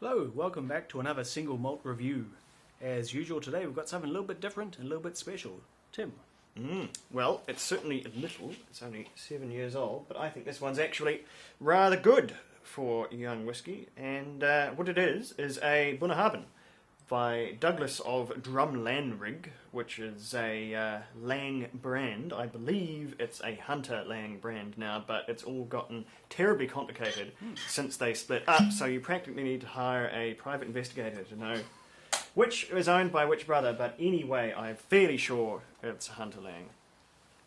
Hello, welcome back to another single malt review. As usual today we've got something a little bit different and a little bit special. Tim. Well, it's certainly a little. It's only 7 years old, but I think this one's actually rather good for young whisky. And what it is a Bunnahabhain by Douglas of Drumlanrig, which is a Laing brand. I believe it's a Hunter Laing brand now, but it's all gotten terribly complicated since they split up, so you practically need to hire a private investigator to know which is owned by which brother, but anyway, I'm fairly sure it's Hunter Laing.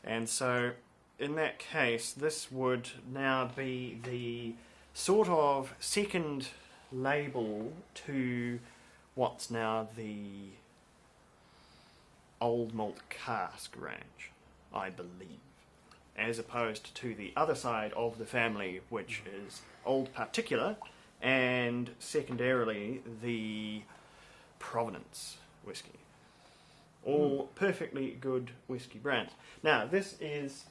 And so, in that case, this would now be the sort of second label to what's now the Old Malt Cask range, I believe, as opposed to the other side of the family, which is Old Particular, and secondarily the Provenance whisky. All perfectly good whisky brands. Now, this is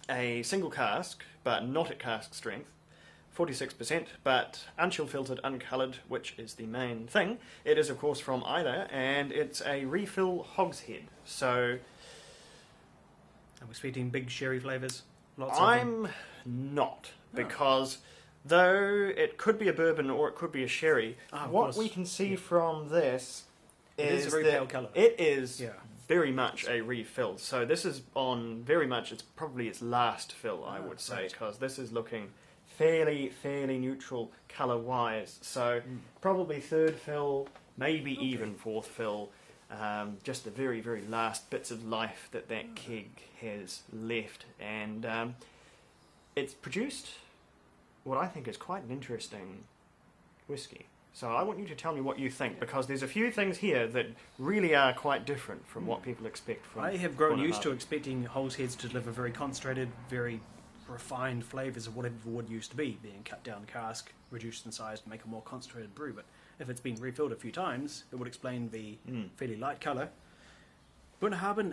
a single cask, but not at cask strength, 46%, but unchill filtered, uncoloured, which is the main thing. It is, of course, from Islay, and it's a refill hogshead. So, Are we expecting big sherry flavours? Lots of I'm not, because though it could be a bourbon or it could be a sherry, what we can see from this is a very pale colour. it is very much a refill. So this is on very much, it's probably its last fill, I would say, because this is looking fairly neutral colour-wise. So probably third fill, maybe even fourth fill. Just the very last bits of life that keg has left. And it's produced what I think is quite an interesting whisky. So I want you to tell me what you think, because there's a few things here that really are quite different from what people expect from I have grown used to Bunnahabhain. expecting hogsheads to deliver very concentrated, very refined flavours of whatever wood used to be, being cut down cask, reduced in size to make a more concentrated brew. But if it's been refilled a few times, it would explain the fairly light colour. Bunnahabhain,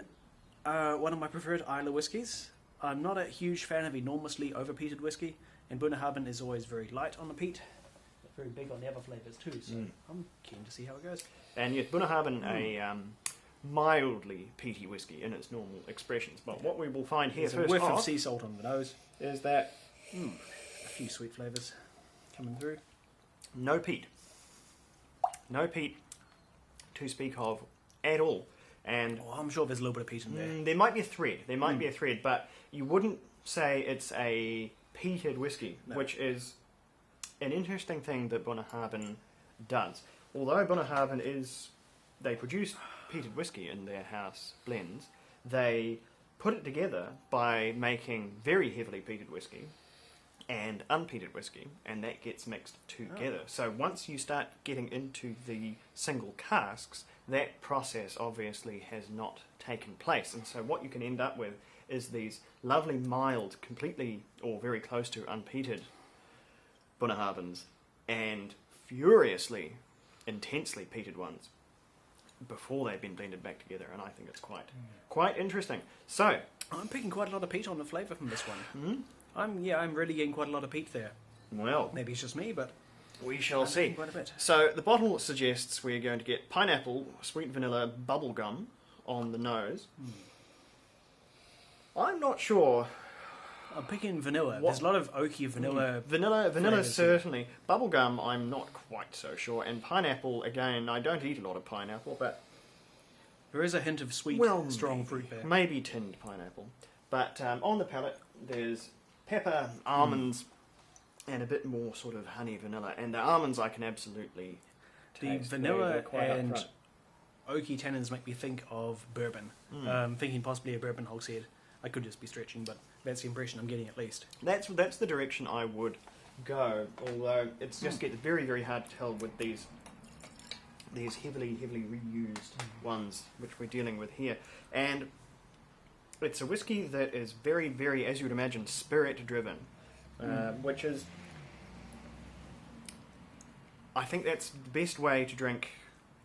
one of my preferred Islay whiskies. I'm not a huge fan of enormously over-peated whisky, and Bunnahabhain is always very light on the peat, but very big on the other flavours too, so I'm keen to see how it goes. And yet Bunnahabhain, a mildly peaty whisky in its normal expressions. But what we will find here There's a first whiff of off sea salt on the nose, is that a few sweet flavours coming through. no peat. No peat to speak of at all. And Oh, I'm sure there's a little bit of peat in there. there might be a thread. There might be a thread, but you wouldn't say it's a peated whisky, which is an interesting thing that Bunnahabhain does. Although Bunnahabhain they produce peated whisky in their house blends, they put it together by making very heavily peated whisky and unpeated whisky, and that gets mixed together. So once you start getting into the single casks, that process obviously has not taken place, and so what you can end up with is these lovely mild, completely or very close to unpeated Bunnahabhains and furiously, intensely peated ones before they've been blended back together, and I think it's quite interesting. So I'm picking quite a lot of peat on the flavour from this one. I'm really getting quite a lot of peat there. well, Maybe it's just me, but we shall I'm see. getting quite a bit. So the bottle suggests we're going to get pineapple, sweet vanilla, bubble gum on the nose. I'm not sure. I'm picking vanilla. There's a lot of oaky vanilla. Vanilla flavours certainly. Bubblegum, I'm not quite so sure. And pineapple, again, I don't eat a lot of pineapple, but There is a hint of sweet, strong fruit there. maybe tinned pineapple. But on the palate, there's pepper, almonds, and a bit more sort of honey vanilla. And the almonds I can absolutely The taste. vanilla They're quite and upfront. oaky tannins make me think of bourbon. Thinking possibly a bourbon hogshead. I could just be stretching, but that's the impression I'm getting at least. That's the direction I would go. Although it just gets very hard to tell with these heavily reused ones which we're dealing with here. And it's a whiskey that is very, as you would imagine, spirit driven, which is, I think that's the best way to drink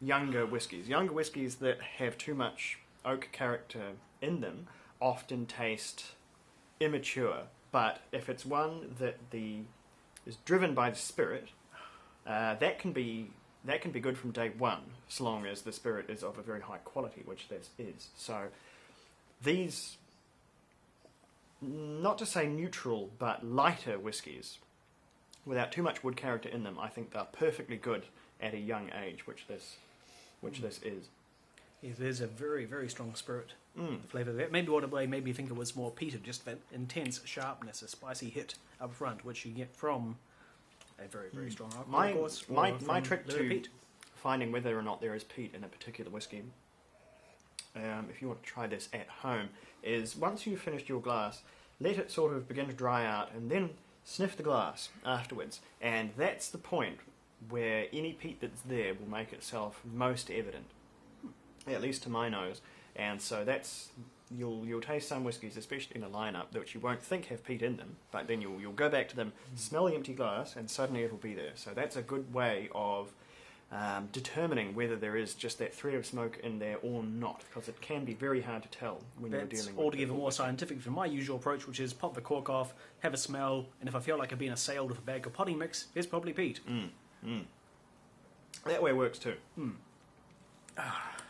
younger whiskies. Younger whiskies that have too much oak character in them often taste immature, but if it's one that is driven by the spirit, that can be good from day one, so long as the spirit is of a very high quality, which this is. So these, not to say neutral, but lighter whiskies, without too much wood character in them, I think they're perfectly good at a young age, which this is. Yes, there's a very, very strong spirit flavour there. Maybe what it made me think it was more peated, just that intense sharpness, a spicy hit up front, which you get from a very, very strong alcohol, of course. My trick to peat. finding whether or not there is peat in a particular whiskey, if you want to try this at home, is once you've finished your glass, let it sort of begin to dry out, and then sniff the glass afterwards. And that's the point where any peat that's there will make itself most evident, at least to my nose. And so that's, you'll taste some whiskies, especially in a lineup, that you won't think have peat in them, but then you'll go back to them, smell the empty glass, and suddenly it'll be there. So that's a good way of determining whether there is just that thread of smoke in there or not, because it can be very hard to tell when you're dealing with it. Altogether more scientific than my usual approach, which is pop the cork off, have a smell, and if I feel like I've been assailed with a bag of potting mix, there's probably peat. That way works too.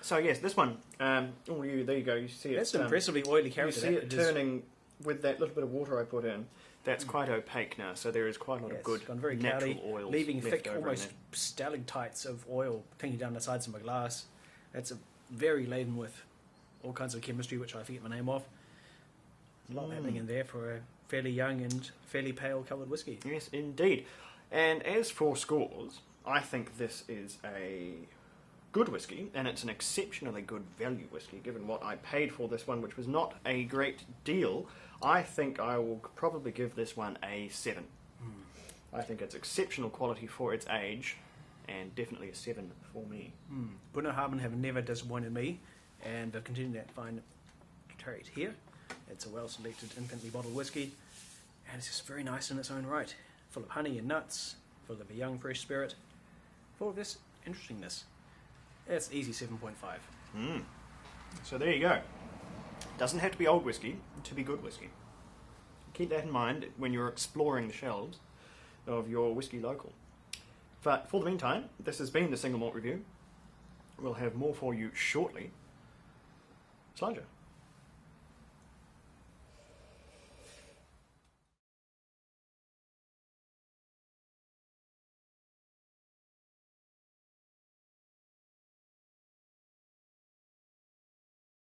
So yes, this one. There you go. You see it. That's impressively oily character. You see it turning with that little bit of water I put in. That's quite opaque now, so there is quite a lot of good gone very natural cloudy, oils leaving left thick, over in almost there. stalactites of oil clinging down the sides of my glass. It's very laden with all kinds of chemistry, which I forget the name of. There's a lot happening in there for a fairly young and fairly pale coloured whiskey. Yes, indeed. And as for scores, I think this is a good whiskey, and it's an exceptionally good value whiskey, given what I paid for this one, which was not a great deal. I think I will probably give this one a 7. I think it's exceptional quality for its age, and definitely a 7 for me. Bunnahabhain have never disappointed me, and they've continued that fine trait here. It's a well-selected, infinitely bottled whiskey, and it's just very nice in its own right. Full of honey and nuts, full of a young, fresh spirit, full of this interestingness. It's easy 7.5. So there you go. Doesn't have to be old whiskey to be good whiskey. Keep that in mind when you're exploring the shelves of your whiskey local. But for the meantime, this has been the Single Malt Review. We'll have more for you shortly. Slanja.